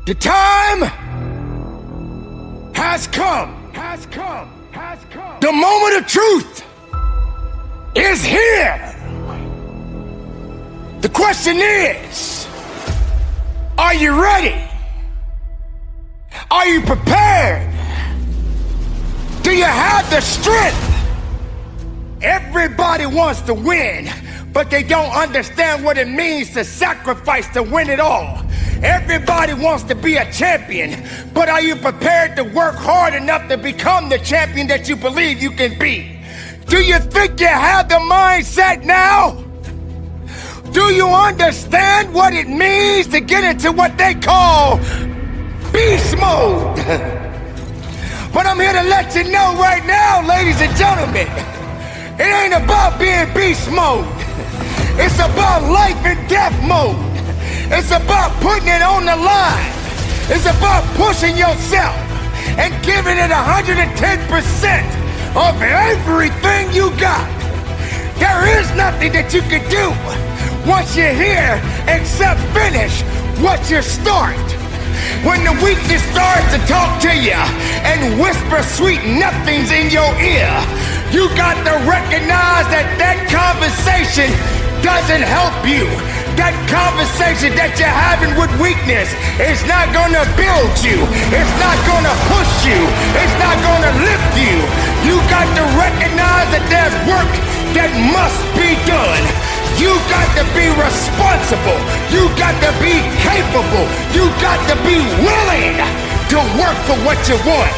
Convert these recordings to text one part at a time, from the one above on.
The time has come. The moment of truth is here. The question is, are you ready? Are you prepared? Do you have the strength? Everybody wants to win, but they don't understand what it means to sacrifice to win it all. Everybody wants to be a champion, but are you prepared to work hard enough to become the champion that you believe you can be? Do you think you have the mindset now? Do you understand what it means to get into what they call beast mode? But I'm here to let you know right now, ladies and gentlemen, it ain't about being beast mode. It's about life and death mode. It's about putting it on the line. It's about pushing yourself and giving it 110% of everything you got. There is nothing that you can do once you're here except finish what you start. When the weakness starts to talk to you and whisper sweet nothings in your ear, you got to recognize that that conversation doesn't help you. That conversation that you're having with weakness is not gonna build you. It's not gonna push you. It's not gonna lift you. You got to recognize that there's work that must be done. You got to be responsible. You got to be capable. You got to be willing to work for what you want.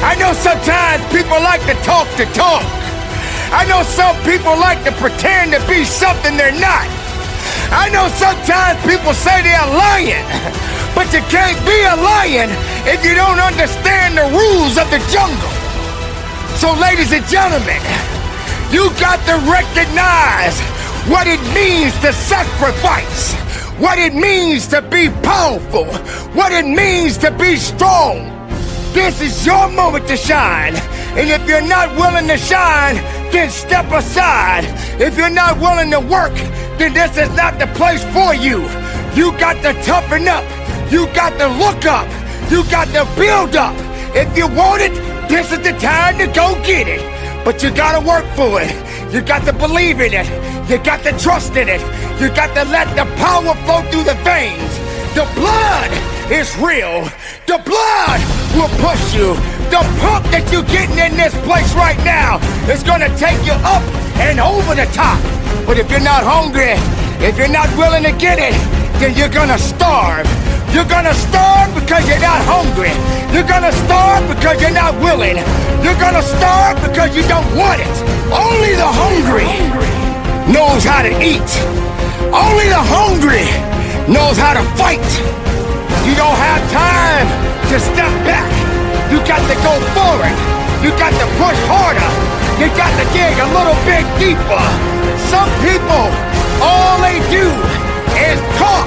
I know sometimes people like to talk the talk. I know some people like to pretend to be something they're not. I know sometimes people say they're lying, but you can't be a lion if you don't understand the rules of the jungle. So ladies and gentlemen, you got to recognize what it means to sacrifice, what it means to be powerful, what it means to be strong. This is your moment to shine, and if you're not willing to shine, then step aside. If you're not willing to work, then this is not the place for you. You got to toughen up. You got to look up. You got to build up. If you want it, this is the time to go get it. But you got to work for it. You got to believe in it. You got to trust in it. You got to let the power flow through the veins. The blood is real. The blood will push you. The pump that you're getting in this place right now is gonna take you up and over the top. But if you're not hungry, if you're not willing to get it, then you're gonna starve. You're gonna starve because you're not hungry. You're gonna starve because you're not willing. You're gonna starve because you don't want it. Only the hungry knows how to eat. Only the hungry knows how to fight. You don't have time to step back. You got to go forward. You got to push harder. You got to dig a little bit deeper. Some people, all they do is talk.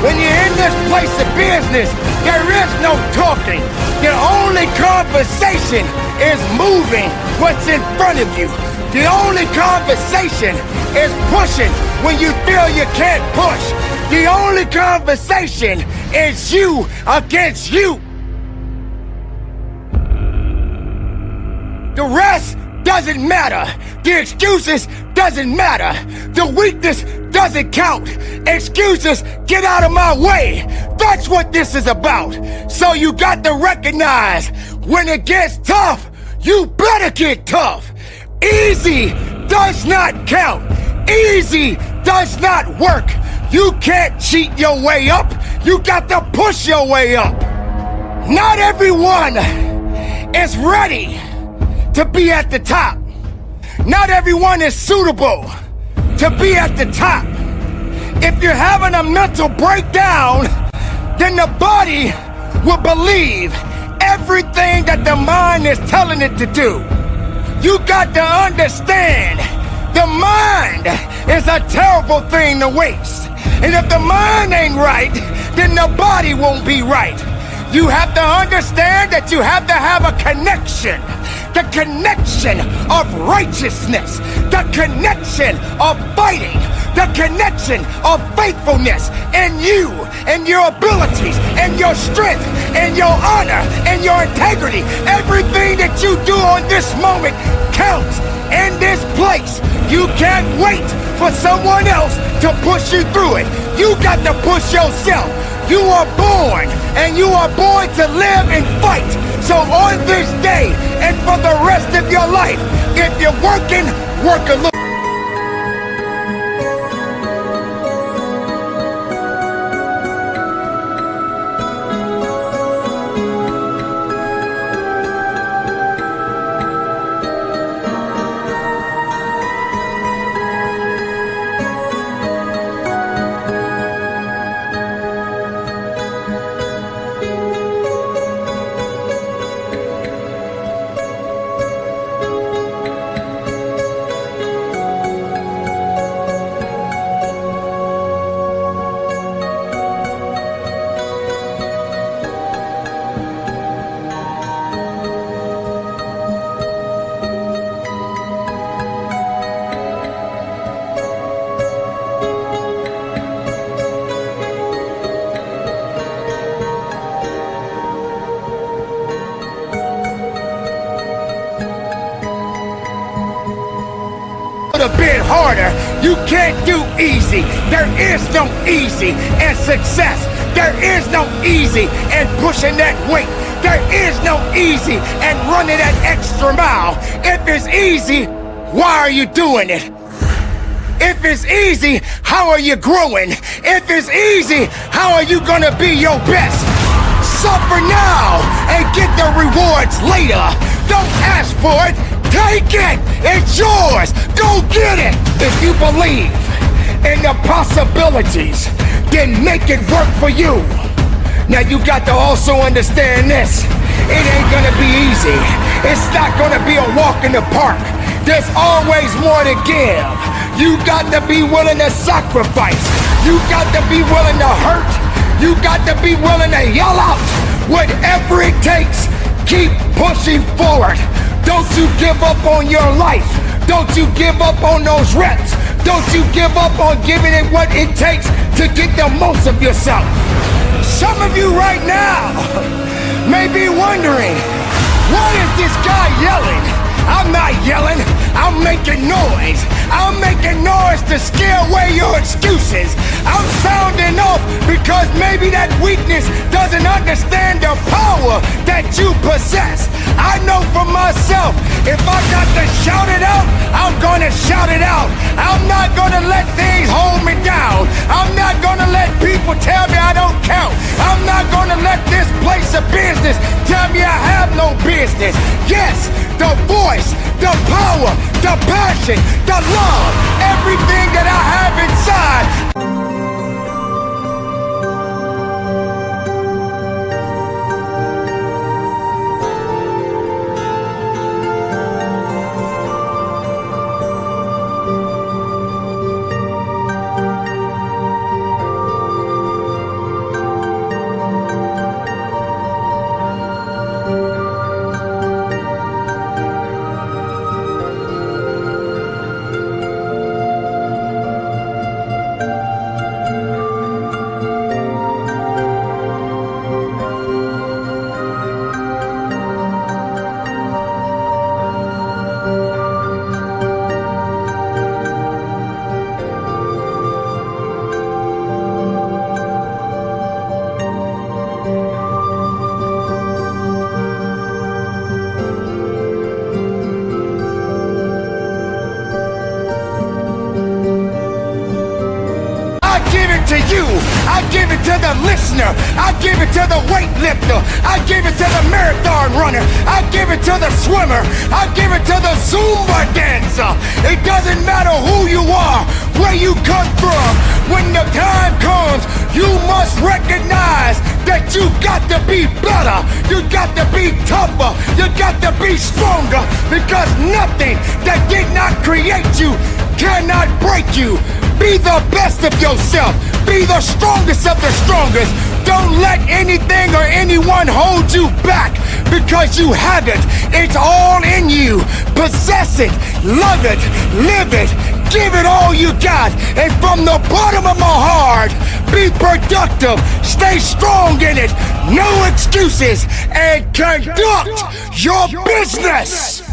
When you're in this place of business, there is no talking. The only conversation is moving what's in front of you. The only conversation is pushing when you feel you can't push. The only conversation is you against you. The rest doesn't matter. The excuses doesn't matter. The weakness doesn't count. Excuses, get out of my way. That's what this is about. So you got to recognize when it gets tough, you better get tough. Easy does not count. Easy does not work. You can't cheat your way up. You got to push your way up. Not everyone is ready to be at the top. Not everyone is suitable to be at the top. If you're having a mental breakdown, then the body will believe everything that the mind is telling it to do. You got to understand, the mind is a terrible thing to waste. And if the mind ain't right, then the body won't be right. You have to understand that you have to have a connection. the connection of righteousness, the connection of fighting, the connection of faithfulness, and you, and your abilities, and your strength, and your honor, and your integrity. Everything that you do on this moment counts in this place. You can't wait for someone else to push you through it. You got to push yourself. You are born, and you are born to live and fight. So on this day, and for the rest of your life, if you're working, work a little. A bit harder. You can't do easy. There is no easy in success. There is no easy in pushing that weight. There is no easy in running that extra mile. If it's easy, why are you doing it? If it's easy, how are you growing? If it's easy, how are you gonna be your best? Suffer now and get the rewards later. Don't ask for it. Take it! It's yours! Go get it! If you believe in the possibilities, then make it work for you. Now you got to also understand this. It ain't gonna be easy. It's not gonna be a walk in the park. There's always more to give. You got to be willing to sacrifice. You got to be willing to hurt. You got to be willing to yell out. Whatever it takes, keep pushing forward. Don't you give up on your life. Don't you give up on those reps. Don't you give up on giving it what it takes to get the most of yourself. Some of you right now may be wondering, why is this guy yelling? I'm not yelling, I'm making noise. I'm making noise to scare away your excuses. I'm sounding off because maybe that weakness doesn't understand the power that you possess. I know for myself, if I got to shout it out, I'm gonna shout it out. I'm not gonna let things hold me down. I'm not gonna let people tell me I don't count. I'm not gonna let this place of business tell me I have no business. Yes, the voice, the power, the passion, the love, everything that I have inside. To you, I give it to the listener, I give it to the weightlifter, I give it to the marathon runner, I give it to the swimmer, I give it to the Zumba dancer. It doesn't matter who you are, where you come from. When the time comes, you must recognize that you got to be better, you got to be tougher, you got to be stronger, because nothing that did not create you cannot break you. Be the best of yourself. Be the strongest of the strongest. Don't let anything or anyone hold you back, because you have it. It's all in you. Possess it, love it, live it, give it all you got. And from the bottom of my heart, be productive, stay strong in it, no excuses, and conduct your business.